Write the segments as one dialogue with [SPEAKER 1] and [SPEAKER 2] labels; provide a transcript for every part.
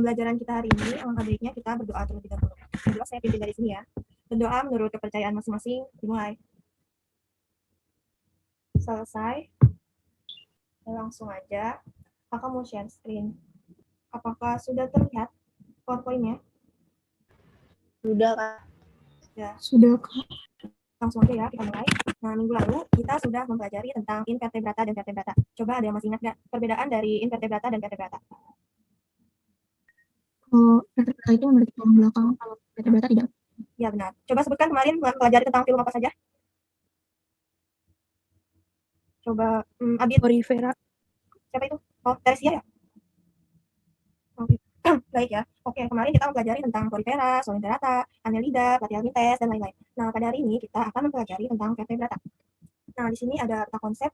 [SPEAKER 1] pembelajaran kita hari ini, alangkah baiknya kita berdoa terlebih dahulu. Berdoa saya pimpin dari sini ya. Berdoa menurut kepercayaan masing-masing, dimulai. Selesai. Langsung aja. Kakak mau share screen. Apakah sudah terlihat PowerPoint-nya?
[SPEAKER 2] Sudah, Kak.
[SPEAKER 1] Ya.
[SPEAKER 3] Sudah, Kak.
[SPEAKER 1] Langsung aja ya, kita mulai. Nah, minggu lalu kita sudah mempelajari tentang invertebrata dan vertebrata. Coba ada yang masih ingat nggak perbedaan dari invertebrata dan vertebrata?
[SPEAKER 3] Kalau vertebrata itu memiliki tulang belakang, kalau vertebrata tidak.
[SPEAKER 1] Ya, benar. Coba sebutkan kemarin mempelajari tentang film apa saja? Coba, Abid.
[SPEAKER 2] Porifera.
[SPEAKER 1] Siapa itu? Oh, Teresia ya? Oke. Baik ya. Oke, kemarin kita mempelajari tentang Porifera, Solenterata, Annelida, Platyhelminthes, dan lain-lain. Nah, pada hari ini kita akan mempelajari tentang vertebrata. Nah, di sini ada peta konsep.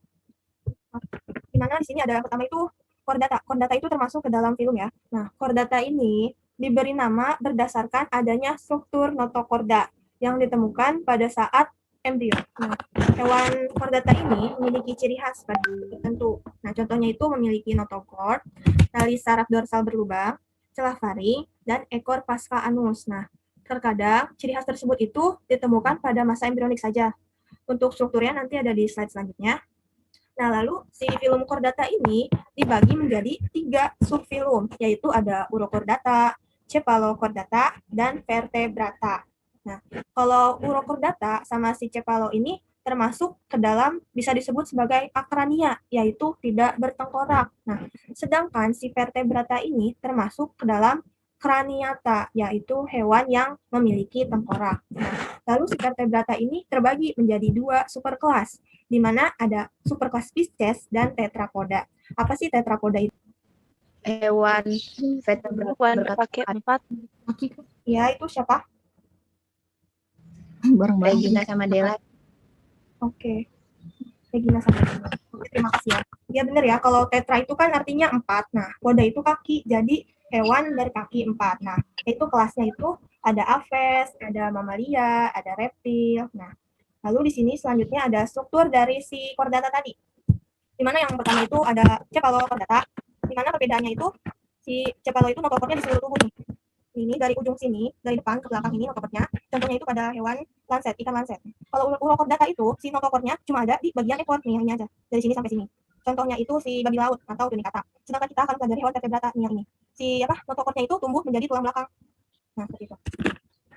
[SPEAKER 1] Di mana di sini ada pertama itu chordata. Chordata itu termasuk ke dalam film ya. Nah, chordata ini diberi nama berdasarkan adanya struktur notochorda yang ditemukan pada saat embrio. Nah, hewan chordata ini memiliki ciri khas tertentu. Nah, contohnya itu memiliki notochord, tali saraf dorsal berlubang, celah faring, dan ekor pasca anus. Nah, terkadang ciri khas tersebut itu ditemukan pada masa embrionik saja. Untuk strukturnya nanti ada di slide selanjutnya. Nah, lalu si filum chordata ini dibagi menjadi 3 subfilum, yaitu ada urochordata, cephalochordata, dan vertebrata. Nah, kalau urochordata sama si cephalo ini termasuk ke dalam bisa disebut sebagai akrania, yaitu tidak bertengkorak. Nah, sedangkan si vertebrata ini termasuk ke dalam kraniata, yaitu hewan yang memiliki tengkorak. Nah, lalu si vertebrata ini terbagi menjadi 2 superkelas, di mana ada superkelas Pisces dan tetrapoda. Apa sih tetrapoda itu?
[SPEAKER 2] Hewan vertebrata berkaki 4.
[SPEAKER 1] Ya, itu siapa?
[SPEAKER 3] Bareng-bareng.
[SPEAKER 2] Regina sama Della.
[SPEAKER 1] Oke. Regina sama Della. Oke, terima kasih ya. Ya benar ya, kalau tetra itu kan artinya 4. Nah, poda itu kaki, jadi hewan dari kaki 4. Nah, itu kelasnya itu ada aves, ada mamalia, ada reptil. Nah, lalu di sini selanjutnya ada struktur dari si chordata tadi. Di mana yang pertama itu ada cephalochordata, di mana perbedaannya itu si cephalo itu notochordnya di seluruh tubuh nih. Ini dari ujung sini, dari depan ke belakang ini notochordnya. Contohnya itu pada hewan lanset, ikan lanset. Kalau urochordata itu si notochordnya cuma ada di bagian ekor nih, ini aja. Dari sini sampai sini. Contohnya itu si babi laut atau tunicata. Sedangkan kita akan pelajari hewan vertebrata nih yang ini. Si notochordnya itu tumbuh menjadi tulang belakang. Nah, seperti itu.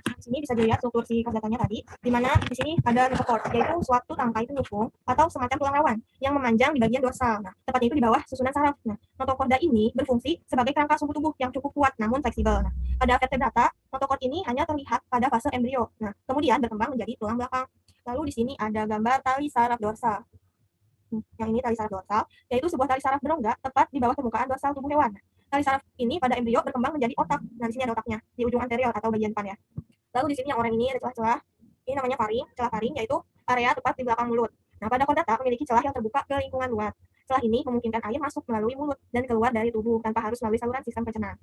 [SPEAKER 1] Di sini bisa dilihat struktur si chordatanya tadi, di mana di sini ada notochord, yaitu suatu tangkai penyusun atau semacam tulang rawan yang memanjang di bagian dorsal. Nah, tepatnya itu di bawah susunan saraf. Nah, notochorda ini berfungsi sebagai kerangka sumbu tubuh yang cukup kuat namun fleksibel. Nah, pada vertebrata, notochord ini hanya terlihat pada fase embrio. Nah, kemudian berkembang menjadi tulang belakang. Lalu di sini ada gambar tali saraf dorsal. Yang ini tali saraf dorsal, yaitu sebuah tali saraf berongga tepat di bawah permukaan dorsal tubuh hewan. Tali saraf ini pada embrio berkembang menjadi otak. Nah, di sini ada otaknya di ujung anterior atau bagian depan ya. Lalu di sini yang orang ini ada celah-celah. Ini namanya faring, celah faring yaitu area tepat di belakang mulut. Nah, pada chordata memiliki celah yang terbuka ke lingkungan luar. Celah ini memungkinkan air masuk melalui mulut dan keluar dari tubuh tanpa harus melalui saluran sistem pencernaan.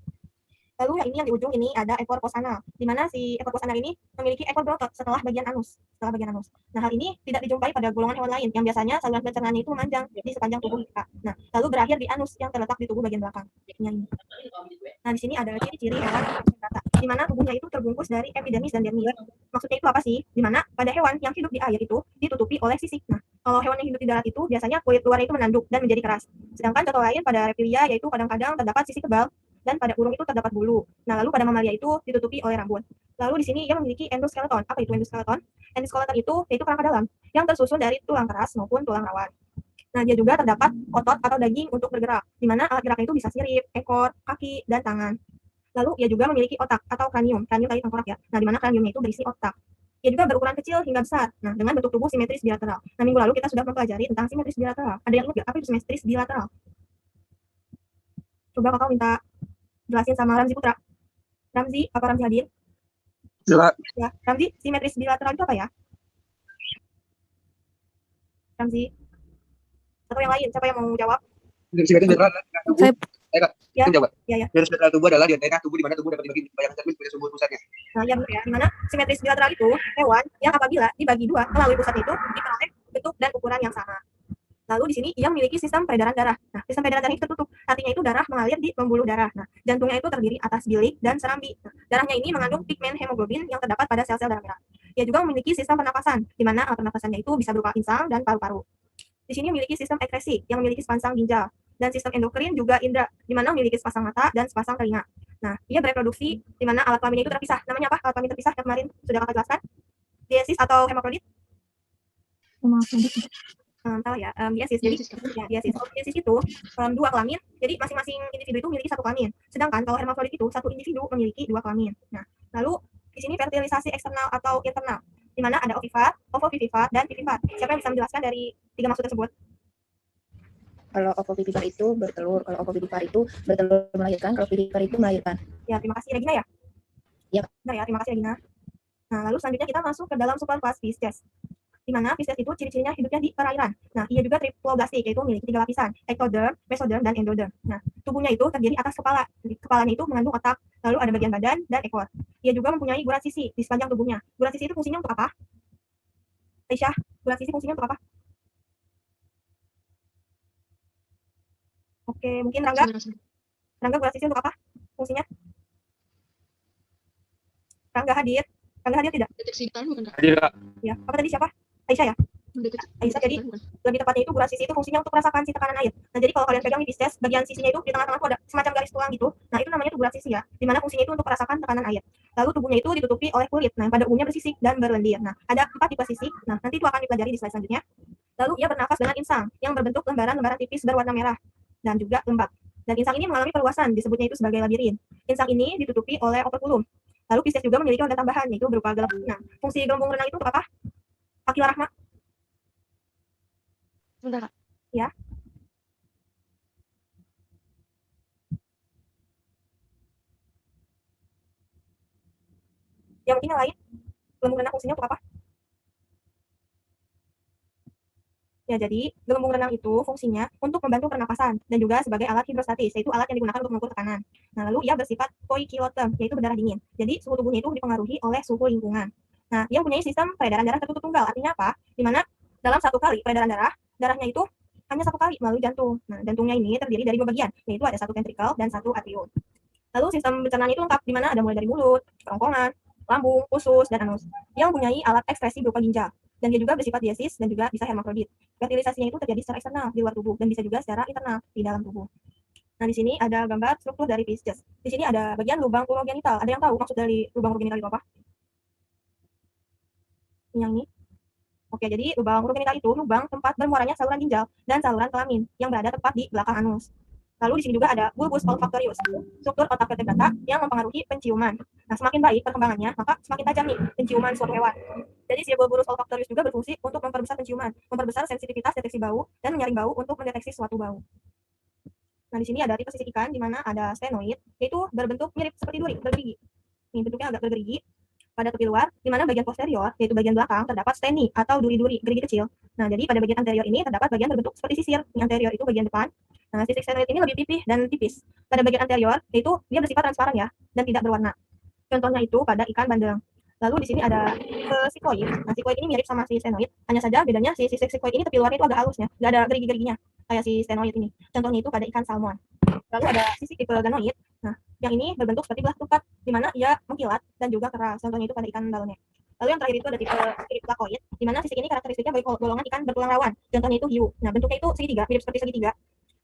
[SPEAKER 1] Lalu yang ini yang di ujung ini ada ekor pos anal, di mana si ekor pos anal ini memiliki ekor berotot setelah bagian anus. Nah, hal ini tidak dijumpai pada golongan hewan lain yang biasanya saluran pencernaannya itu memanjang di sepanjang tubuh kita. Nah, lalu berakhir di anus yang terletak di tubuh bagian belakang. Ini. Nah, di sini ada ciri-ciri hewan vertebrata, di mana tubuhnya itu terbungkus dari epidermis dan dermis. Maksudnya itu apa sih? Di mana pada hewan yang hidup di air itu ditutupi oleh sisik. Nah, kalau hewan yang hidup di darat itu biasanya kulit luarnya itu menanduk dan menjadi keras. Sedangkan contoh lain pada reptilia yaitu kadang-kadang terdapat sisik tebal dan pada burung itu terdapat bulu. Nah, lalu pada mamalia itu ditutupi oleh rambut. Lalu di sini ia memiliki endoskeleton. Apa itu endoskeleton? Endoskeleton itu yaitu kerangka dalam yang tersusun dari tulang keras maupun tulang rawan. Nah, dia juga terdapat otot atau daging untuk bergerak, di mana alat geraknya itu bisa sirip, ekor, kaki, dan tangan. Lalu ia juga memiliki otak atau kranium. Kranium tadi tengkorak ya. Nah, di mana kraniumnya itu berisi otak. Ia juga berukuran kecil hingga besar. Nah, dengan bentuk tubuh simetris bilateral. Nah, minggu lalu kita sudah mempelajari tentang simetris bilateral. Ada yang ingat nggak apa itu simetris bilateral? Coba kakak minta jelasin sama Ramzi Putra. Ramzi, apa Ramzi hadir? Ya, Ramzi, simetris bilateral itu apa ya? Ramzi. Atau yang lain, siapa yang mau jawab?
[SPEAKER 4] Simetris bilateral tubuh.
[SPEAKER 1] Ya,
[SPEAKER 4] coba.
[SPEAKER 1] Ya.
[SPEAKER 4] Simetris bilateral tubuh adalah di antara tubuh di mana tubuh dapat dibagi bayangan servis pada sumber pusatnya.
[SPEAKER 1] Nah, ya benar ya. Di mana simetris bilateral itu hewan yang apabila dibagi dua melalui pusat itu diperoleh bentuk dan ukuran yang sama. Lalu di sini ia memiliki sistem peredaran darah. Nah, sistem peredaran darah itu tertutup Artinya itu darah mengalir di pembuluh darah. Nah, jantungnya itu terdiri atas bilik dan serambi. Nah, darahnya ini mengandung pigmen hemoglobin yang terdapat pada sel-sel darah merah. Ia juga memiliki sistem pernapasan, di mana alat pernapasannya itu bisa berupa insang dan paru-paru. Di sini memiliki sistem ekskresi yang memiliki sepasang ginjal, dan sistem endokrin juga indera, di mana memiliki sepasang mata dan sepasang telinga. Nah, ia bereproduksi, di mana alat kelaminnya itu terpisah. Namanya apa alat kelamin terpisah yang kemarin sudah kakak jelaskan? Diesis atau hemafrodit?
[SPEAKER 3] Hemafrodit.
[SPEAKER 1] Salah ya, diesis. Jadi, ya, diesis. Kalau diesis itu dua kelamin, jadi masing-masing individu itu memiliki satu kelamin. Sedangkan kalau hermafrodit itu satu individu memiliki dua kelamin. Nah, lalu di sini fertilisasi eksternal atau internal, di mana ada ovivar, ovovivivar, dan vivivar. Siapa yang bisa menjelaskan dari tiga maksud tersebut?
[SPEAKER 2] Kalau ovovivivar itu bertelur, kalau ovovivivar itu bertelur melahirkan, kalau vivivar itu melahirkan.
[SPEAKER 1] Ya, terima kasih Regina ya.
[SPEAKER 2] Ya.
[SPEAKER 1] Benar ya, terima kasih Regina. Nah, lalu selanjutnya kita masuk ke dalam superkelas Pisces, di mana Pisces itu ciri-cirinya hidupnya di perairan. Nah, ia juga triploblastik, yaitu memiliki 3 lapisan, ectoderm, mesoderm, dan endoderm. Nah, tubuhnya itu terdiri atas kepala. Jadi, kepalanya itu mengandung otak, lalu ada bagian badan dan ekor. Ia juga mempunyai gurat sisi di sepanjang tubuhnya. Gurat sisi itu fungsinya untuk apa? Aisyah, gurat sisi fungsinya untuk apa? Oke, mungkin Rangga. Rangga, gurat sisi untuk apa? Fungsinya? Rangga hadir. Rangga hadir tidak?
[SPEAKER 5] Deteksi getaran bukan, Kak?
[SPEAKER 4] Hadir, Kak.
[SPEAKER 1] Ya, apa tadi siapa? Aisyah ya? Aisyah, jadi lebih tepatnya itu gurat sisi itu fungsinya untuk merasakan si tekanan air. Nah, jadi kalau kalian pegang di Pisces, bagian sisinya itu di tengah-tengah itu ada semacam garis tulang gitu. Nah, itu namanya tuh gurat sisi ya, di mana fungsinya itu untuk merasakan tekanan air. Lalu tubuhnya itu ditutupi oleh kulit. Nah, pada umumnya bersisik dan berlendir. Nah, ada 4 tipe sisik. Nah, nanti itu akan dipelajari di slide selanjutnya. Lalu ia bernafas dengan insang yang berbentuk lembaran-lembaran tipis berwarna merah dan juga lembab. Dan insang ini mengalami perluasan, disebutnya itu sebagai labirin. Insang ini ditutupi oleh operculum. Lalu Pisces juga memiliki organ tambahan, yaitu berupa gelembung. Nah, fungsi gelembung renang itu untuk apa? Akila Rahma.
[SPEAKER 5] Sebentar, Kak.
[SPEAKER 1] Ya. Yang mungkin yang lain, gelembung renang fungsinya untuk apa? Ya, jadi gelembung renang itu fungsinya untuk membantu pernapasan dan juga sebagai alat hidrostatis, yaitu alat yang digunakan untuk mengukur tekanan. Nah, lalu ia bersifat poikiloterm, yaitu berdarah dingin. Jadi suhu tubuhnya itu dipengaruhi oleh suhu lingkungan. Nah, ia mempunyai sistem peredaran darah tertutup tunggal. Artinya apa? Di mana dalam satu kali peredaran darah, darahnya itu hanya satu kali melalui jantung. Nah, jantungnya ini terdiri dari 2 bagian, yaitu ada satu ventrikel dan satu atrium. Lalu sistem pencernaan itu lengkap, di mana ada mulai dari mulut, kerongkongan, lambung, usus, dan anus. Yang mempunyai alat ekspresi berupa ginjal. Dan dia juga bersifat diesis dan juga bisa hermafrodit. Fertilisasinya itu terjadi secara eksternal di luar tubuh dan bisa juga secara internal di dalam tubuh. Nah, di sini ada gambar struktur dari Pisces. Di sini ada bagian lubang urogenital. Ada yang tahu maksud dari lubang urogenital itu apa? Yang ini. Oke, jadi lubang urogenital itu lubang tempat bermuaranya saluran ginjal dan saluran kelamin yang berada tepat di belakang anus. Lalu di sini juga ada bulbus olfactorius, struktur otak vertebrata yang mempengaruhi penciuman. Nah, semakin baik perkembangannya, maka semakin tajam nih penciuman suatu hewan. Jadi si bulbus olfactorius juga berfungsi untuk memperbesar penciuman, memperbesar sensitivitas deteksi bau, dan menyaring bau untuk mendeteksi suatu bau. Nah, di sini ada tipe sisik ikan, di mana ada stenoid, yaitu berbentuk mirip seperti duri, bergerigi. Ini bentuknya agak bergerigi pada tepi luar, di mana bagian posterior, yaitu bagian belakang, terdapat steni atau duri-duri, gerigi kecil. Nah, jadi pada bagian anterior ini terdapat bagian berbentuk seperti sisir. Yang anterior itu bagian depan. Nah, sisik stenoid ini lebih pipih dan tipis. Pada bagian anterior, yaitu dia bersifat transparan ya, dan tidak berwarna. Contohnya itu pada ikan bandeng. Lalu di sini ada sikoid. Nah, sikoid ini mirip sama si stenoid, hanya saja bedanya si sisik sikoid ini tepi luarnya itu agak halusnya, nggak ada gerigi-geriginya, kayak si stenoid ini. Contohnya itu pada ikan salmon. Lalu ada sisik tipe ganoid. Nah, yang ini berbentuk seperti belah ketupat, di mana ia mengkilat dan juga keras. Contohnya itu pada ikan balonnya. Lalu yang terakhir itu ada tipe plakoid, di mana sisik ini karakteristiknya bagi golongan ikan bertulang rawan. Contohnya itu hiu. Nah, bentuknya itu segitiga, mirip seperti segitiga.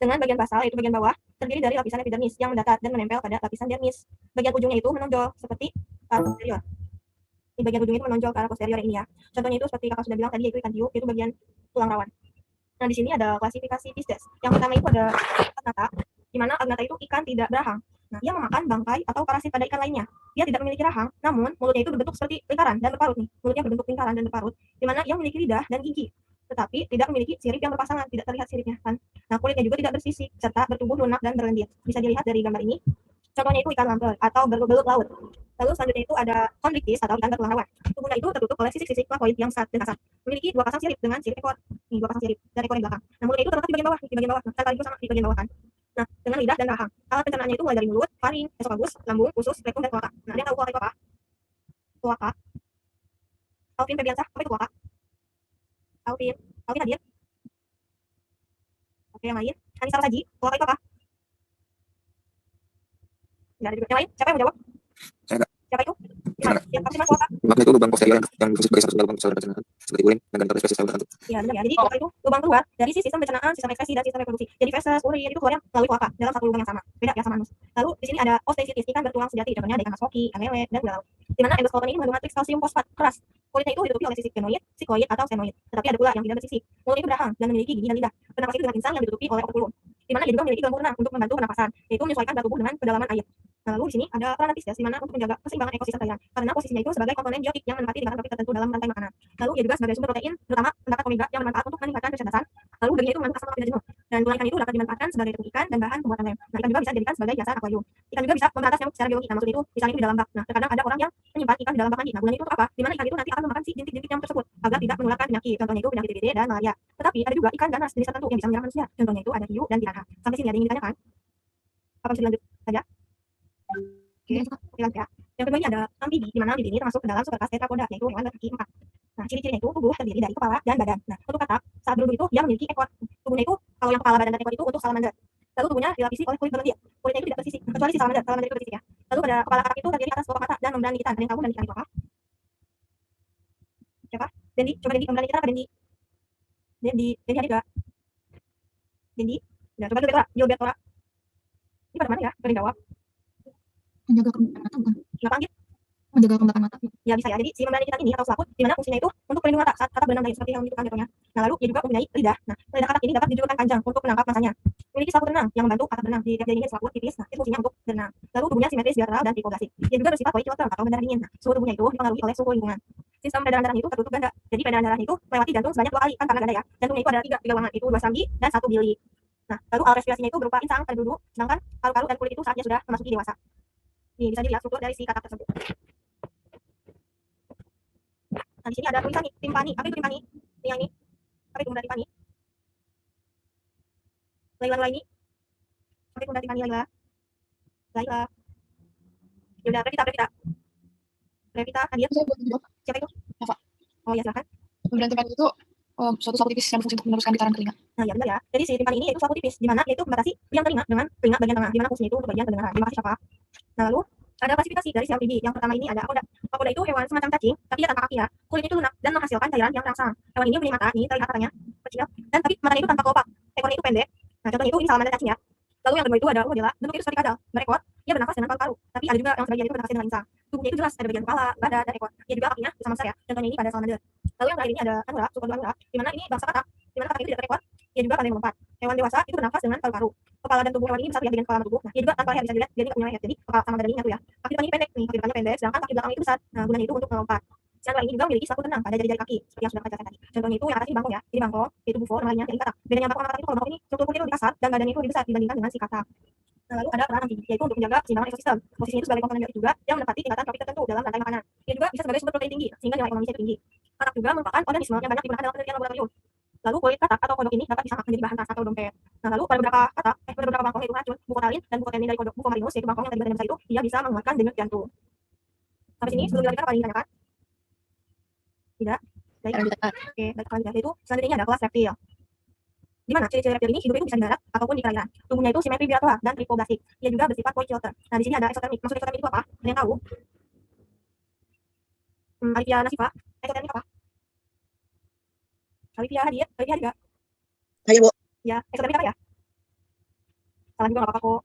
[SPEAKER 1] Dengan bagian basal, yaitu bagian bawah, terdiri dari lapisan epidermis yang mendatar dan menempel pada lapisan dermis. Bagian ujungnya itu menonjol seperti posterior. Di bagian ujung itu menonjol ke arah posterior ini ya. Contohnya itu seperti kakak sudah bilang tadi, yaitu ikan hiu, itu bagian tulang rawan. Nah, di sini ada klasifikasi Pisces. Yang pertama itu ada agnata, di mana agnata itu ikan tidak berahang. Nah, ia memakan bangkai atau parasit pada ikan lainnya. Dia tidak memiliki rahang, namun mulutnya itu berbentuk seperti lingkaran dan berparut nih. Mulutnya berbentuk lingkaran dan berparut, di mana ia memiliki lidah dan gigi, tetapi tidak memiliki sirip yang berpasangan, tidak terlihat siripnya kan. Nah, kulitnya juga tidak bersisik, serta bertubuh lunak dan berlendir. Bisa dilihat dari gambar ini. Contohnya itu ikan lamprey atau belut laut. Lalu selanjutnya itu ada chondrichthyes atau ikan bertulang rawan. Tubuhnya itu tertutup oleh sisik-sisik plakoid yang dan kasar. Memiliki 2 pasang sirip dengan sirip ekor. Ini 2 pasang sirip dan ekor yang belakang. Nah, mulutnya itu terletak di bagian bawah, di bagian bawah. Nah, sekaligus sama di bagian bawah kan. Nah, dengan lidah dan rahang. Alat pencernaannya itu mulai dari mulut, faring, esofagus, lambung, usus, rektum, dan kloaka. Nah, ada yang tahu kloaka itu apa? Kloaka. Alvin Febiansyah, apa itu kloaka? Alvin hadir. Oke, yang lain. Anissa Saji, kloaka itu apa? Nggak ada juga. Yang lain? Siapa yang mau jawab?
[SPEAKER 5] Saya nggak.
[SPEAKER 1] Siapa itu? Gimana? Ya, apa sih Mas? Kuota?
[SPEAKER 5] Lubangnya itu lubang posterior yang berfungsi sebagai satu lubang saluran pencernaan seperti urin dan gantar spesies saluran tertentu.
[SPEAKER 1] Iya, benar ya. Jadi kloaka itu lubang keluar dari si sistem pencernaan, sistem ekskresi, dan sistem reproduksi. Jadi feses, urin itu keluarnya melalui kloaka dalam satu lubang yang sama. Beda ya sama anus. Lalu di sini ada osteitis, ikan bertulang sejati, contohnya ada ikan mas hoki, ikan lele, dan laut. Di mana endoskeleton ini mengandung matriks kalsium fosfat keras. Kulitnya itu ditutupi oleh sisik genoid, sikoid, atau senoid. Tetapi ada pula yang tidak bersisik. Mulut itu berahang dan memiliki gigi dan lidah. Pernapasan itu dengan insang yang ditutupi oleh okulum. Di mana ia juga memiliki gelembung renang untuk membantu pernapasan, yaitu menyesuaikan berat tubuh dengan kedalaman air. Nah, lalu di sini ada peranan Pisces di mana untuk menjaga keseimbangan ekosistem perairan karena posisinya itu sebagai komponen biotik yang menempati lingkaran tropik tertentu dalam rantai makanan. Lalu ia juga sebagai sumber protein, terutama terdapat omega yang bermanfaat untuk meningkatkan kecerdasan. Lalu dagingnya itu mengandung asam lemak tidak jenuh. Dan tulang ikan itu dapat dimanfaatkan sebagai tepung ikan dan bahan pembuatan lem. Nah, ikan juga bisa dijadikan sebagai hiasan akuarium. Ikan juga bisa memberantas nyamuk secara biologi. Nah, maksudnya itu misalnya itu di dalam bak. Nah, terkadang ada orang yang menyimpan ikan di dalam bak mandi. Nah, gunanya itu untuk apa? Di mana ikan itu nanti akan memakan si jentik-jentik nyamuk tersebut agar tidak menularkan penyakit. Contohnya itu penyakit DBD dan malaria. Tetapi ada juga ikan ganas jenis tertentu yang bisa menyerang manusia. Contohnya itu ada hiu dan piranha. Sampai sini ada yang ingin ditanyakan? Apa bisa dilanjut saja? Oke, lanjut ya. Yang kedua ini ada amfibi, di mana amfibi ini termasuk ke dalam superkas tetrapoda, yaitu hewan berkaki 4. Nah, ciri-cirinya itu tubuh terdiri dari kepala dan badan. Nah, untuk katak, saat berduduk itu dia memiliki ekor. Tubuhnya itu, kalau yang kepala, badan, dan ekor itu untuk salamander. Lalu tubuhnya dilapisi oleh kulit berlendir. Kulitnya itu tidak bersisik, kecuali si salamander. Salamander itu bersisik ya. Lalu pada kepala katak itu terdiri atas kelopak mata dan membran gigitan. Ada yang tahu membran gigitan itu apa? Siapa? Dendi, coba Dendi, membran gigitan apa Dendi? Dendi ada juga. Dendi, nah, coba Gilbertora. Ini pada mana ya? Pada jawab.
[SPEAKER 3] Menjaga kelembapan mata bukan?
[SPEAKER 1] Kenapa Anggit?
[SPEAKER 3] Menjaga kelembapan mata.
[SPEAKER 1] Ya bisa ya. Jadi si membran gigitan ini atau selaput, di mana fungsinya itu untuk pelindung mata saat katak berenang dari seperti yang menunjukkan jatuhnya. Nah, lalu ia juga mempunyai lidah. Nah, lidah katak ini dapat dijulurkan panjang untuk menangkap masanya. Memiliki selaput renang yang membantu katak berenang. Di tiap jarinya selaput tipis. Nah, itu fungsinya untuk berenang. Lalu tubuhnya simetris, bilateral, dan tripoblasik. Ia juga bersifat weight short atau berdarah dingin. Nah, suhu tubuhnya itu dipengaruhi oleh suhu lingkungan. Sistem peredaran darahnya itu tertutup ganda. Jadi peredaran darahnya itu melewati jantung sebanyak 2 kali kan karena ganda ya. Jantungnya itu ada 3 ruangan, itu 2 serambi dan 1 bili. Nah, lalu alat respirasinya itu berupa insang pada duduk, sedangkan paru-paru dan kulit itu saat dia sudah memasuki dewasa. Nih, bisa dilihat struktur dari si katak tersebut. Nah, di sini ada tulisan nih, timpani. Apa itu timpani? Ini yang ini. Apa itu bunda timpani? Laila ini. Apa itu bunda timpani Laila? Laila. Ya udah, Revita, Nadia.
[SPEAKER 6] Saya buat jawab.
[SPEAKER 1] Siapa itu?
[SPEAKER 6] Eva.
[SPEAKER 1] Oh ya, silakan.
[SPEAKER 6] Membran timpani itu suatu selaput tipis yang berfungsi untuk meneruskan getaran telinga.
[SPEAKER 1] Nah, ya benar ya. Jadi si timpani ini yaitu selaput tipis, di mana yaitu membatasi liang telinga dengan telinga bagian tengah, di mana fungsinya itu untuk bagian pendengaran. Terima kasih, Syafa. Nah, lalu ada klasifikasi dari si amfibi. Yang pertama ini ada apoda. Apoda itu hewan semacam cacing, tapi dia tanpa kaki ya. Kulitnya itu lunak dan menghasilkan cairan yang terangsang. Hewan ini mempunyai mata, ini terlihat matanya kecil, dan tapi matanya itu tanpa kelopak. Ekornya itu pendek. Nah, contohnya itu ini salamander cacing ya. Lalu yang kedua itu ada rodela, bentuknya itu seperti kadal, berekor, dia bernafas dengan paru-paru. Tapi ada juga yang sebagian itu bernafas dengan insang. Tubuhnya itu jelas, ada bagian kepala, badan, dan ekor. Dia juga kakinya sama besar ya. Contohnya ini pada salamander. Lalu yang terakhir ini ada anura, suku anura, di mana ini bangsa katak, di mana katak itu tidak berekor, dia juga pandai melompat. Hewan dewasa itu bernafas dengan paru-paru. Kepala dan tubuh hewan ini bisa terlihat dengan kepala tubuh. Nah, dia juga tanpa leher bisa dilihat, dia tidak punya leher. Jadi kepala sama badan ini nyatu ya. Kaki depannya pendek nih, kaki depannya pendek, sedangkan kaki belakangnya itu besar. Nah, gunanya itu untuk melompat. Sandra ini juga memiliki selaput renang pada jari-jari kaki, seperti yang sudah kita jelaskan tadi. Contohnya itu yang atas ini bangkong ya. Ini bangkong, yaitu bufo, yang lainnya ini katak. Bedanya bangkong sama katak itu kalau bangkong ini struktur kulitnya lebih kasar dan badannya itu lebih besar dibandingkan dengan si katak. Nah, lalu ada peran amfibi, yaitu untuk menjaga keseimbangan ekosistem. Posisinya itu sebagai komponen biotik juga yang menempati tingkatan tropik tertentu dalam rantai makanan. Dia juga bisa sebagai sumber protein tinggi, sehingga nilai ekonomisnya itu tinggi. Katak juga merupakan organisme yang banyak digunakan dalam penelitian laboratorium. Lalu kulit katak atau kodok ini dapat disamakan menjadi bahan tas atau dompet. Nah, lalu pada beberapa bangkong yaitu racun, bufotalin, dan bufotenin dari kodok bufomarinus, yaitu bangkong yang tadi badannya besar itu, dia bisa menguatkan denyut jantung. Sampai sini sebelum dilanjutkan apa yang ditanyakan? Tidak? Baik. Oke, baik lanjut. Itu selanjutnya ada kelas reptil. Di mana ciri-ciri reptil ini hidupnya itu bisa di darat ataupun di perairan. Tubuhnya itu simetri bilateral dan tripoblasik. Ia juga bersifat weight shorter. Nah, di sini ada eksotermik. Maksud eksotermik itu apa? Ada yang tahu? Alivia Nasifa, eksotermik apa? Alivia Hadir, Alivia Hadir.
[SPEAKER 2] Saya, Bu.
[SPEAKER 1] Ya, eksotermik apa ya? Salah juga nggak apa-apa kok.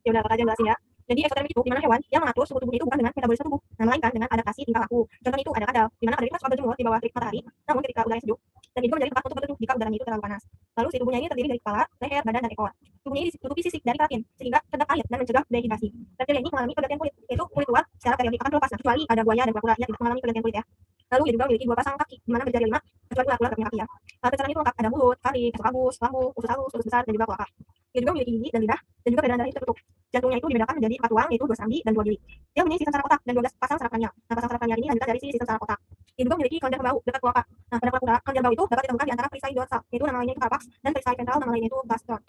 [SPEAKER 1] Ya udah, Kak aja jelasin ya. Jadi eksotermik itu di mana hewan yang mengatur suhu tubuhnya itu bukan dengan metabolisme tubuh, nah melainkan dengan adaptasi tingkah laku. Contohnya itu ada kadal, di mana kadal itu suka berjemur di bawah terik matahari, namun ketika udara sejuk, dan itu menjadi tempat untuk berteduh jika udaranya itu terlalu panas. Lalu si tubuhnya ini terdiri dari kepala, leher, badan, dan ekor. Tubuhnya ini ditutupi sisik dari keratin, sehingga terendap air dan mencegah dehidrasi. Reptil ini mengalami pergantian kulit, yaitu kulit luar secara periodik akan terlepas, nah, kecuali ada buaya dan kura-kura yang tidak mengalami pergantian kulit ya. Lalu ia juga memiliki 2 pasang kaki, di mana berjari 5, kecuali ular tidak punya kaki ya. Pencernaan itu lengkap, ada mulut, taring, esophagus, lambung, usus halus, usus besar, dan juga kloaka. Ia juga memiliki gigi dan lidah, dan juga peredaran darah itu tertutup. Jantungnya itu dibedakan menjadi 4 ruang, yaitu 2 serambi dan 2 bili. Dia mempunyai sistem saraf otak dan 12 pasang saraf kranial. Nah, pasang saraf kranial ini lanjutan dari sistem saraf otak. Dia juga memiliki kelenjar bau dekat kloaka. Nah, pada kura-kura, kelenjar bau itu dapat ditemukan di antara perisai dorsal, yaitu nama lainnya itu carpax, dan perisai ventral nama lainnya itu gastron.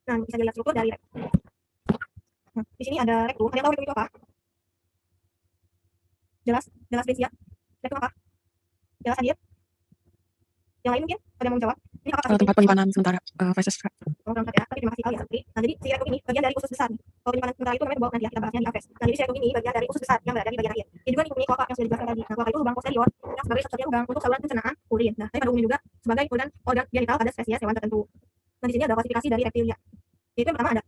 [SPEAKER 1] Nah, bisa dilihat struktur dari rectum. Nah, di sini ada rectum. Ada yang tahu rectum itu apa? Jelas Prince ya. Rectum apa? Jelas Hadir? Yang lain mungkin? Ada yang mau menjawab? Ini apa?
[SPEAKER 6] Tempat penyimpanan sementara Faces.
[SPEAKER 1] Program ya, tapi terima kasih kali ya Satri. Nah, jadi si rektum ini bagian dari usus besar nih. Kalau penyimpanan sementara itu namanya bawah nanti ya, kita bahasnya di AFES. Nah, jadi si rektum ini bagian dari usus besar yang berada di bagian akhir. Ini juga mempunyai kloak yang sudah dijelaskan tadi. Nah, kloak itu lubang posterior yang sebagai satu-satunya lubang untuk saluran pencernaan urin. Nah, tapi pada umumnya juga sebagai organ genital pada spesies hewan tertentu. Nah, di sini ada klasifikasi dari reptilia. Yaitu yang pertama ada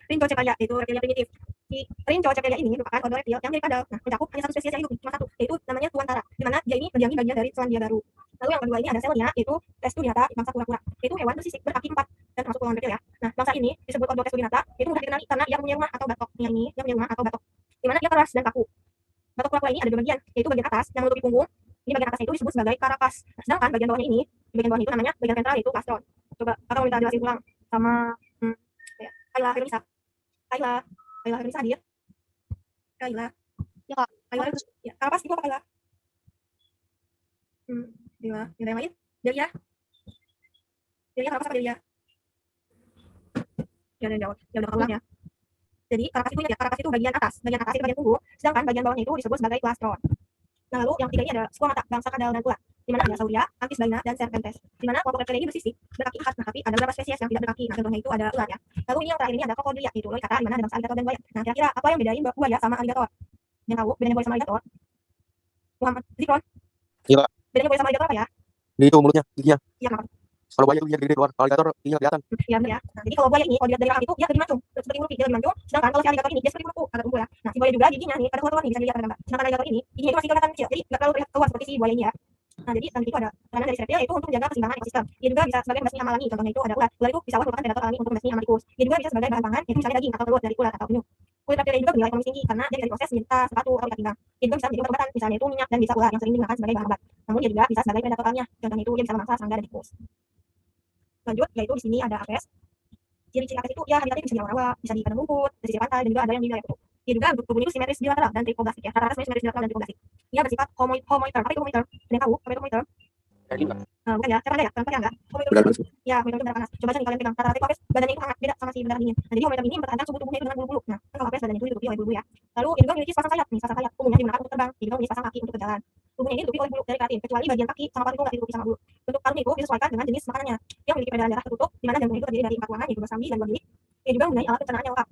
[SPEAKER 1] Rhinchocephalia, yaitu reptilia primitif. Si Rhinchocephalia ini merupakan organ reptil yang mirip kadal. Nah, mencakup hanya satu spesies yang hidup, cuma satu, yaitu namanya tuantara, di mana dia ini mendiami bagian dari Selandia Baru. Lalu yang kedua ini ada Selonia, yaitu Testudinata bangsa kura-kura. Yaitu hewan bersisik berkaki 4 dan termasuk golongan reptil ya. Nah, bangsa ini disebut Ordo Testudinata, itu mudah dikenali karena dia punya rumah atau batok. Yang ini dia punya rumah atau batok, di mana dia keras dan kaku. Batok kura-kura ini ada dua bagian, yaitu bagian atas yang menutupi punggung. Ini bagian atasnya itu disebut sebagai karakas. Nah, sedangkan bagian bawahnya ini, di bagian bawahnya itu namanya bagian ventral, yaitu plastron. Coba kakak mau minta jelasin ulang sama Kayla Herunisa. Kayla Herunisa hadir. Kayla.
[SPEAKER 6] Ya, Kak.
[SPEAKER 1] Kayla, ya, karakas itu apa Kayla? Dewa, ada yang lain? Delia? Delia karakas apa Delia? Ya udah jawab. Ya udah ulang ya. Jadi karakas itu ingat ya, karakas itu bagian atas itu bagian punggung, sedangkan bagian bawahnya itu disebut sebagai plastron. Nah, lalu yang ketiga ini ada squamata, bangsa kadal dan ulat, di mana ada Sauria, Amphisbaena, dan Serpentes. Di mana kelompok reptilia ini bersisik, berkaki 4, nah tapi ada beberapa spesies yang tidak berkaki. Nah, contohnya itu ada ulat ya. Lalu ini yang terakhir ini ada Crocodilia, yaitu Loikata, di mana ada bangsa alligator dan buaya. Nah, kira-kira apa yang bedain buaya sama alligator? Yang tahu bedanya buaya sama alligator? Muhammad Zikron?
[SPEAKER 5] Iya, Pak.
[SPEAKER 1] Bedanya buaya sama alligator apa ya?
[SPEAKER 5] Di itu mulutnya, giginya.
[SPEAKER 1] Iya, kenapa?
[SPEAKER 5] Kalau buaya itu giginya gede keluar, kalau alligator giginya kelihatan.
[SPEAKER 1] Ya benar ya. Nah, jadi kalau buaya ini kalau dilihat dari rahang itu dia lebih mancung, seperti urupi, dia lebih mancung. Sedangkan kalau si alligator ini dia seperti urupu, agak unggul ya. Nah, si buaya juga giginya nih ada keluar nih bisa dilihat pada gambar. Sedangkan alligator ini giginya itu masih kelihatan kecil, jadi nggak terlalu terlihat keluar seperti si buaya ini ya. Nah, jadi selain itu ada peranan dari reptil yaitu untuk menjaga keseimbangan ekosistem. Dia juga bisa sebagai pembasmi hama alami, contohnya itu ada ulat. Ulat itu bisa merupakan predator alami untuk membasmi hama tikus. Dia juga bisa sebagai bahan pangan, yaitu misalnya daging atau telur dari ulat atau penyu. Kulit reptil juga bernilai ekonomis tinggi karena dia bisa diproses menjadi tas, sepatu, atau ikat pinggang. Dia juga bisa menjadi obat-obatan, misalnya itu minyak dan bisa ulat yang sering digunakan sebagai bahan obat. Namun dia juga bisa sebagai predator alamiah, contohnya itu dia bisa memangsa serangga dan tikus. Lanjut, yaitu di sini ada Apes. Ciri-ciri Apes itu ya habitatnya bisa di rawa, bisa di padang rumput, di pesisir pantai, dan juga ada yang di wilayah kutub. Dia juga bentuk tubuhnya itu simetris bilateral dan tripoblastik ya. Rata-rata simetris bilateral dan tripoblastik. Dia bersifat homoiter. Apa itu homoiter? Ada yang tahu? Apa itu homoiter? Bukan ya, saya ya, enggak. Homoiter
[SPEAKER 5] Udara panas.
[SPEAKER 1] ya, homoiter itu udara panas. Coba aja nih kalian pegang. Rata-rata itu Apes badannya itu hangat, beda sama si udara dingin. Nah, jadi homoiter ini mempertahankan suhu tubuhnya itu dengan bulu-bulu. Nah, kan kalau Apes badannya itu ditutupi oleh bulu ya. Lalu dia juga memiliki sepasang sayap. Nih, sepasang sayap umumnya digunakan untuk terbang. Dia juga memiliki sepasang kaki untuk berjalan. Tubuhnya ini ditutupi oleh bulu dari keratin, kecuali bagian kaki sama paru itu nggak ditutupi sama bulu. Bentuk parunya itu disesuaikan dengan jenis makanannya. Dia memiliki peredaran darah tertutup, di mana jantungnya itu terdiri dari 4 ruangan, yaitu besambi dan 2 bilik. Dia juga mempunyai alat pencernaan yang lengkap.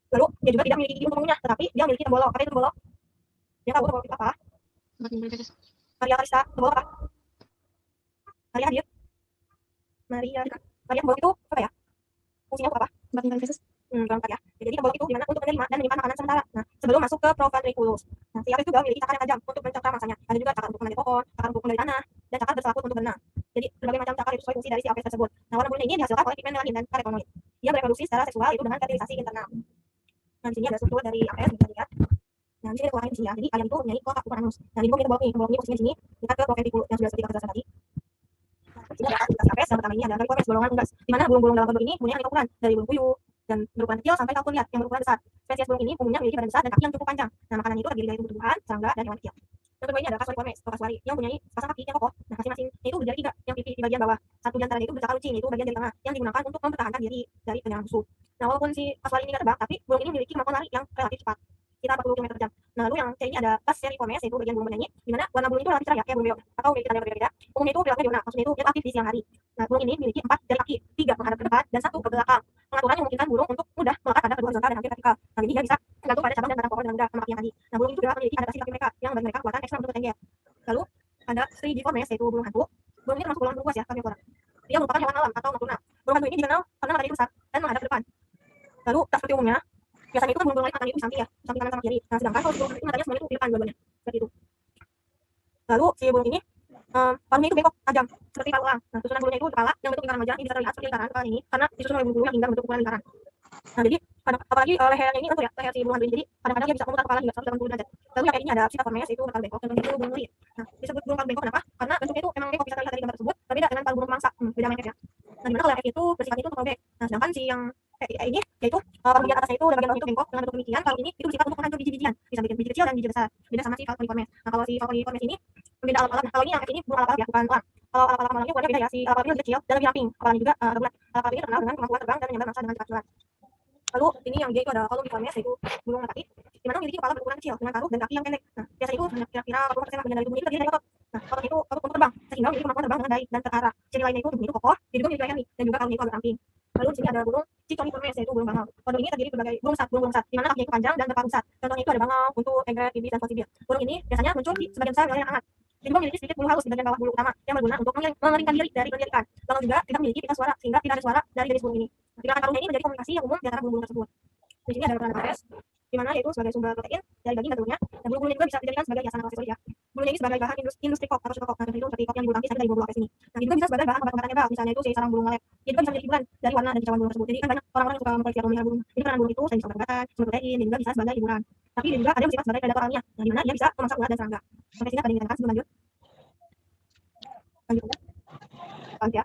[SPEAKER 1] Lalu dia juga tidak memiliki gigi untuk mengunyah, tetapi dia memiliki tembolok. Apa itu tembolok? Dia tahu tembolok itu apa? Maria Karista, tembolok apa? Maria hadir. Maria tembolok itu apa ya? Fungsinya untuk apa? Kurang ya. Jadi tembolok itu dimana untuk menerima dan menyimpan makanan sementara. Nah, sebelum masuk ke proventriculus. Nah, si Apes juga memiliki cakar yang tajam untuk mencakar mangsanya. Ada juga cakar untuk memanjat pohon, cakar untuk mengendali tanah, dan cakar berselaput untuk berenang. Jadi berbagai macam cakar itu sesuai fungsi dari si Apes tersebut. Nah, warna bulunya ini dihasilkan oleh pigmen melanin dan karotenoid. Dia bereproduksi secara seksual itu dengan fertilisasi internal. Nah, di sini ada struktur dari Apes bisa dilihat. Nah, di sini ada keluarnya di sini ya. Jadi ayam itu mempunyai kloak uranus. Nah, ini tembolok nih posisinya di sini dekat ke proventriculus yang sudah seperti kita jelaskan tadi. Nah, di sini ada aktivitas Apes yang pertama ini ada Califormes golongan unggas, di mana burung-burung dalam bentuk ini punya aneka ukuran dari burung puyuh dan berukuran kecil sampai kalkun liat yang berukuran besar. Spesies burung ini umumnya memiliki badan besar dan kaki yang cukup panjang. Nah, makanannya itu terdiri dari tumbuh-tumbuhan, serangga, dan hewan kecil. Yang kedua ini ada Castoriformes atau kasuari yang mempunyai sepasang kaki yang kokoh. Nah, masing-masing itu berjari 3 yang pipi di bagian bawah. Satu di antaranya itu bercakar lucing, yaitu bagian dari tengah yang digunakan untuk mempertahankan diri dari penyerang musuh. Nah, walaupun si kasuari ini nggak terbang, tapi burung ini memiliki kemampuan lari yang relatif cepat, sekitar 40 km per jam. Nah, lalu yang C ini ada Passeriformes, yaitu bagian burung penyanyi, di mana warna burung itu relatif cerah ya, kayak burung beo atau memiliki tanda berbeda. Umumnya itu perilakunya diurnal, maksudnya itu dia aktif di siang hari. Nah, burung ini memiliki 4 jari kaki, 3 menghadap ke depan dan 1 ke belakang. Pengaturan yang memungkinkan burung untuk mudah melekat pada kedua horizontal dan hampir vertikal. Nah, jadi dia bisa tergantung pada cabang dan batang pohon dengan mudah sama kaki yang tadi. Nah, burung itu juga memiliki adaptasi kaki mereka yang bagi mereka kekuatan ekstra untuk bertengger. Lalu ada Strigiformes, yaitu burung hantu. Burung ini termasuk golongan burung buas ya, karnivora. Dia merupakan hewan alam atau nocturnal. Burung hantu ini dikenal karena matanya besar dan menghadap ke depan. Lalu tak seperti umumnya, biasanya itu burung lain matanya itu samping ya, samping kanan sama kiri. Nah, sedangkan kalau si burung itu matanya semuanya itu di depan dua-duanya, seperti itu. Lalu si burung ini paruhnya itu bengkok, tajam, seperti paru elang. Nah, susunan bulunya itu kepala yang bentuk lingkaran wajah ini bisa terlihat seperti lingkaran kepala ini karena disusun oleh bulu-bulu yang hingga bentuk ukuran lingkaran. Nah, jadi apalagi lehernya ini lentur ya, leher si burung hantu ini. Jadi kadang-kadang dia bisa memutar kepala hingga 180 derajat. Lalu yang kayak ini ada Psittaformes, itu berpalu bengkok, contohnya itu burung lurit. Nah, disebut burung palu bengkok kenapa? Karena bentuknya itu emang bengkok, bisa terlihat dari gambar tersebut, berbeda dengan palu burung pemangsa. Beda main ya. Nah, dimana kalau yang itu bersifatnya itu robek. Nah, sedangkan si yang ini yaitu paruh bagian atasnya itu dan bagian bawah itu bengkok dengan bentuk demikian. Kalau ini itu bersifat untuk menghancur biji-bijian, bisa bikin biji kecil dan biji besar. Beda sama si Falconiformes. Nah, kalau si Falconiformes ini berbeda alap-alap. Nah, kalau ini yang ini burung alap-alap ya, bukan elang. Kalau alap-alap malangnya warnanya beda ya. Si alap-alap ini lebih kecil dan lebih ramping. Kepalanya juga bulat. Alap-alap ini terkenal dengan kemampuan terbang dan menyambar mangsa dengan cepat. Lalu ini yang G itu ada Colubriformes, yaitu burung merpati, di mana memiliki kepala berukuran kecil dengan paruh dan kaki yang pendek. Nah, biasanya itu kira-kira 40% bagian dari tubuhnya itu terdiri dari otot. Nah, Nah, otot itu otot untuk terbang, sehingga memiliki kemampuan terbang dengan baik dan terarah. Ciri lainnya itu tubuhnya itu kokoh, dia juga memiliki leher nih, dan juga kalungnya itu agak ramping. Lalu di sini ada burung Ciconiformes, yaitu burung bangau. Kodok ini terdiri berbagai burung besar, di mana kakinya itu panjang dan berparuh besar. Contohnya itu ada bangau, kuntul, egret, ibis, dan fosibir. Burung ini biasanya muncul di sebagian besar wilayah yang hangat. Dia juga memiliki sedikit bulu halus di bagian bawah bulu utama yang berguna untuk mengeringkan diri dari pendidikan. Bangau juga tidak memiliki pita suara, sehingga tidak ada suara dari jenis burung ini. Tingkatan karungnya ini menjadi komunikasi yang umum di antara burung-burung tersebut. Di sini ada beberapa proses, di mana yaitu sebagai sumber protein dari daging dan telurnya, dan bulu-bulunya juga bisa dijadikan sebagai hiasan atau aksesori ya. Bulunya ini sebagai bahan industri kok atau susu kok, nah itu seperti kok yang dibulu tangkis dari bulu apes ini. Nah, juga bisa sebagai bahan obat-obatan herbal, misalnya itu si sarang burung walet. Dia juga bisa menjadi hiburan dari warna dan kicauan burung tersebut. Jadi kan banyak orang-orang yang suka mempelajari atau melihara burung. Jadi karena burung itu selain bisa obat-obatan, sumber protein, dan juga bisa sebagai hiburan. Tapi dia juga ada yang bersifat sebagai predator alamiah, nah di mana dia bisa memangsa ulat dan serangga. Sampai sini tadi yang sebelum lanjut. Lanjut ya.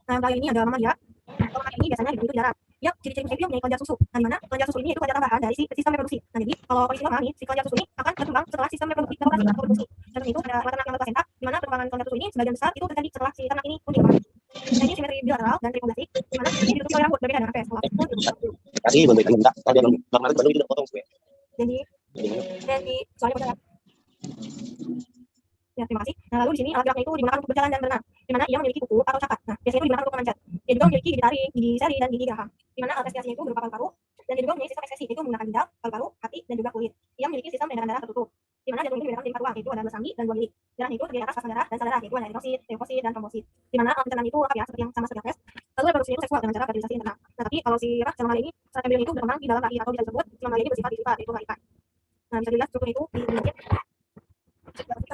[SPEAKER 1] Nah, yang kali ini ada mamalia. Kalau mamalia ini biasanya hidup itu di darat. Ya, ciri-ciri musim dia mempunyai kelenjar susu. Nah, di mana kelenjar susu ini itu kelenjar tambahan dari sistem reproduksi. Nah, jadi kalau kondisi normal nih, si kelenjar susu ini akan berkembang setelah sistem reproduksi atau reproduksi. Contohnya itu ada ternak yang berplasenta, di mana perkembangan kelenjar susu ini sebagian besar itu terjadi setelah si ternak ini pun dikembang. Nah, ini simetri bilateral dan triplogastik, di mana ini ditutupi oleh rambut berbeda dengan pes.
[SPEAKER 5] Kasih bantu kalian minta. Kalau dia normal itu baru itu udah potong semua.
[SPEAKER 1] Jadi soalnya udah. Ya, terima kasih. Nah, lalu di sini alat geraknya itu digunakan untuk berjalan dan berenang, di mana ia memiliki kuku atau cakat. Nah, biasanya itu digunakan untuk memanjat. Dia juga memiliki gigi taring, gigi seri, dan gigi geraham, di mana alat respirasinya itu berupa paru-paru, dan dia juga memiliki sistem ekskresi, yaitu menggunakan ginjal, paru-paru, hati, dan juga kulit. Ia memiliki sistem peredaran darah tertutup, di mana jantung itu dibedakan menjadi 4 ruang, yaitu ada besambi dan 2 bilik. Darah itu terdiri atas plasma darah dan sel darah, yaitu ada eritrosit, leukosit, dan trombosit. Di mana pencernaan itu lengkap ya, seperti yang sama seperti apes. Lalu reproduksinya itu seksual dengan cara fertilisasi internal. Nah, tapi kalau si sel ini saat embrion itu berkembang di dalam rahim atau bisa disebut sel ini bersifat disifat, yaitu melahirkan. Nah, bisa dilihat struktur itu di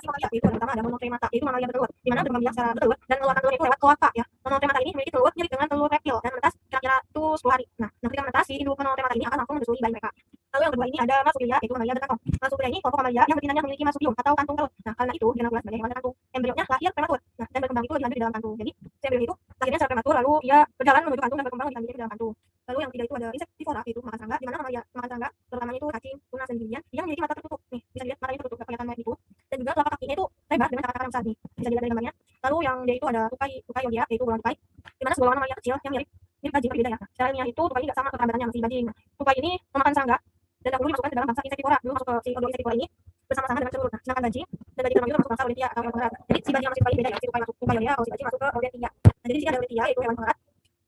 [SPEAKER 1] mamalia, itu yang pertama ada monotremata, yaitu mamalia bertelur, di mana berkembang biak secara bertelur dan mengeluarkan telur itu lewat kloaka ya. Monotremata ini memiliki telur mirip dengan telur reptil dan menetas kira-kira itu 10 hari. Nah, ketika menetas si induk monotremata ini akan langsung menyusui bayi mereka. Lalu yang kedua ini ada marsupilia, yaitu mamalia berkantong. Marsupilia ini kelompok mamalia yang betinanya memiliki marsupium atau kantung perut. Nah, karena itu dikenal sebagai hewan berkantung. Embrionnya lahir prematur. Nah, dan berkembang itu lebih lanjut di dalam kantung. Jadi, si embrion itu lahirnya secara prematur, lalu ia berjalan menuju kantung dan berkembang lebih lanjut di dalam kantung. Lalu yang ketiga itu ada insektivora, yaitu makan serangga, di mana mamalia makan serangga, terutamanya itu cacing, tunas, dan gigian, yang memiliki mata tertutup. Nih, bisa dilihat matanya tertutup, kelihatan merah itu. Dan juga telapak kakinya itu lebar dengan akar-akar yang besar nih. Bisa dilihat dari gambarnya. Lalu yang dia itu ada tukai yondia, yaitu beruang tukai, di mana sebuah warna mamalia kecil yang mirip bajing tapi beda ya. Nah, secara ilmiah itu tukai ini nggak sama kekerabatan masih bajing. Nah, tukai ini memakan serangga dan dahulu dimasukkan ke dalam bangsa insektivora. Dulu masuk ke si odol insektivora ini bersama-sama dengan celur. Nah, sedangkan bajing dan bajing itu masuk bangsa Olimpia atau hewan pengerat. Jadi si bajing yang masuk tukai beda ya. Si tukai masuk tukai yondia, kalau si bajing masuk ke Olimpia. Nah, jadi di sini ada Olimpia, yaitu hewan pengerat.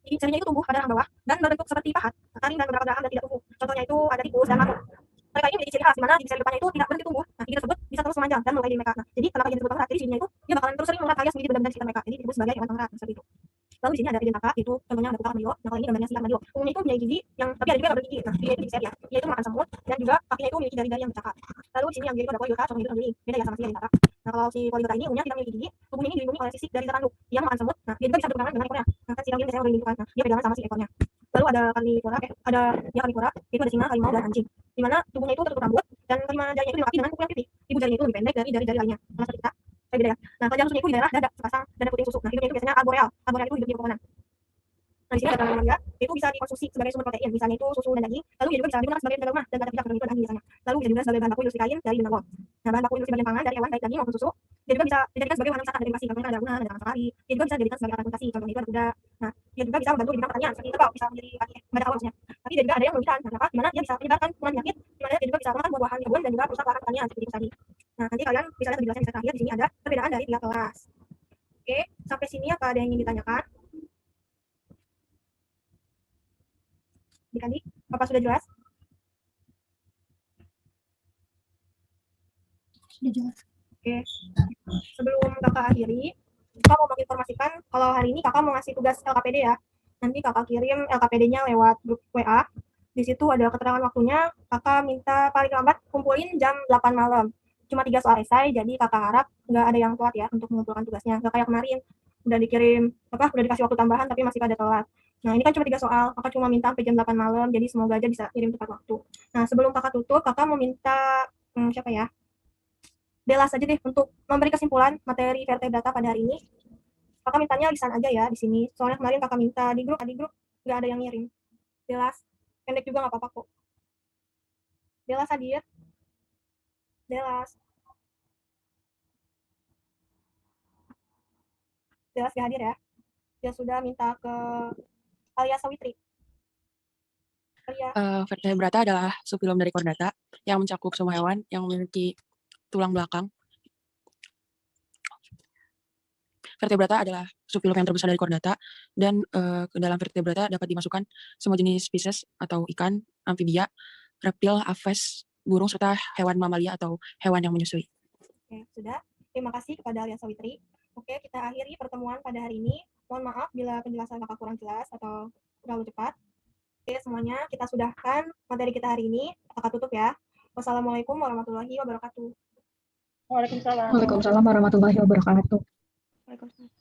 [SPEAKER 1] Jadi cirinya itu tumbuh pada rahang bawah dan berbentuk seperti pahat, taring dan beberapa geraham dan tidak tumbuh. Contohnya itu ada tikus dan lamuk. Mereka ini memiliki ciri khas di mana gigi seri depannya itu tidak berhenti tumbuh. Nah, gigi tersebut bisa terus memanjang dan melukai diri mereka. Nah, jadi kenapa gigi disebut pengerat? Jadi cirinya itu dia bakalan terus sering mengerat alias menggigit benda-benda di sekitar mereka. Jadi disebut sebagai hewan pengerat seperti itu. Lalu di sini ada ejentaka, itu contohnya ada kuka armadillo. Nah, kalau ini gambarnya si armadillo. Umumnya itu mempunyai gigi yang tapi ada juga yang bergigi. Nah, dia itu gigi seri ya. Dia itu makan semut dan juga kakinya itu memiliki jari-jari yang bercakap. Lalu di sini yang gigi itu ada polygoda, contohnya itu tanduli. Beda ya sama si ejentaka. Nah, kalau si polygoda ini umumnya tidak memiliki gigi, tubuhnya ini dilindungi oleh sisik dari zat tanduk. Dia makan semut. Nah, dia juga bisa berpegangan dengan ekornya. Nah, kan si kambing biasanya berlindungan. Nah, dia pegangan sama si ekornya. Lalu ada karnivora, karnivora, itu ada singa, harimau, dan anjing. Di mana tubuhnya itu tertutup rambut dan kelima jarinya itu dilengkapi dengan kuku yang pipih. Ibu jarinya itu lebih pendek dari jari-jari lainnya. Sama seperti kita, kayak beda ya. Nah, kelenjar susunya itu di daerah dada, sepasang dada puting susu. Nah, hidupnya itu biasanya arboreal. Arboreal itu hidup di pepohonan. Nah, di sini ada mamalia, itu bisa dikonsumsi sebagai sumber protein, misalnya itu susu dan daging. Lalu dia juga bisa digunakan sebagai penjaga rumah dan kata pijak itu daging biasanya. Lalu bisa juga sebagai bahan baku industri kain dari benang wol. Nah, bahan baku industri bagian pangan dari hewan baik daging maupun susu. Dia juga bisa dijadikan sebagai bahan wisata dari edukasi, contohnya ada guna, ada safari. Dia juga bisa dijadikan sebagai alat transportasi, contohnya itu ada kuda. Nah, dia juga bisa membantu di bidang pertanian, seperti kerbau bisa menjadi badak awal maksudnya. Tapi dia juga ada yang merugikan, kenapa? Di mana dia bisa menyebarkan penyakit, di mana dia juga bisa memakan buah-buahan kebun dan juga merusak lahan pertanian seperti itu tadi. Nah, nanti kalian bisa lihat penjelasan terakhir di sini ada perbedaan dari 3 kelas. Oke, sampai sini apa ada yang ingin ditanyakan? Dikandi, apa sudah jelas?
[SPEAKER 3] Sudah jelas.
[SPEAKER 1] Oke, sebelum kakak akhiri, kakak mau menginformasikan kalau hari ini kakak mau ngasih tugas LKPD ya. Nanti kakak kirim LKPD-nya lewat grup WA. Di situ ada keterangan waktunya. Kakak minta paling lambat kumpulin jam 8 malam. Cuma 3 soal esai, jadi kakak harap nggak ada yang telat ya untuk mengumpulkan tugasnya. Nggak kayak kemarin, udah dikirim, udah dikasih waktu tambahan tapi masih pada telat. Nah, ini kan cuma 3 soal, kakak cuma minta sampai jam 8 malam, jadi semoga aja bisa kirim tepat waktu. Nah, sebelum kakak tutup, kakak mau minta, siapa ya? Bella saja deh untuk memberi kesimpulan materi vertebrata pada hari ini. Kakak mintanya lisan aja ya di sini. Soalnya kemarin kakak minta di grup nggak ada yang ngirim. Delas, pendek juga nggak apa-apa kok. Delas hadir. Delas nggak hadir ya. Dia sudah minta ke Alia Sawitri.
[SPEAKER 6] Vertebrata adalah subfilum dari chordata yang mencakup semua hewan yang memiliki tulang belakang. Vertebrata adalah subfilum yang terbesar dari chordata, dan ke dalam vertebrata dapat dimasukkan semua jenis spesies atau ikan, amfibia, reptil, aves, burung, serta hewan mamalia atau hewan yang menyusui.
[SPEAKER 1] Oke, sudah. Terima kasih kepada Alia Sawitri. Oke, kita akhiri pertemuan pada hari ini. Mohon maaf bila penjelasan kakak kurang jelas atau terlalu cepat. Oke, semuanya kita sudahkan materi kita hari ini. Kakak tutup ya. Wassalamualaikum warahmatullahi wabarakatuh.
[SPEAKER 2] Waalaikumsalam.
[SPEAKER 3] Waalaikumsalam warahmatullahi wabarakatuh.
[SPEAKER 1] Waalaikumsalam.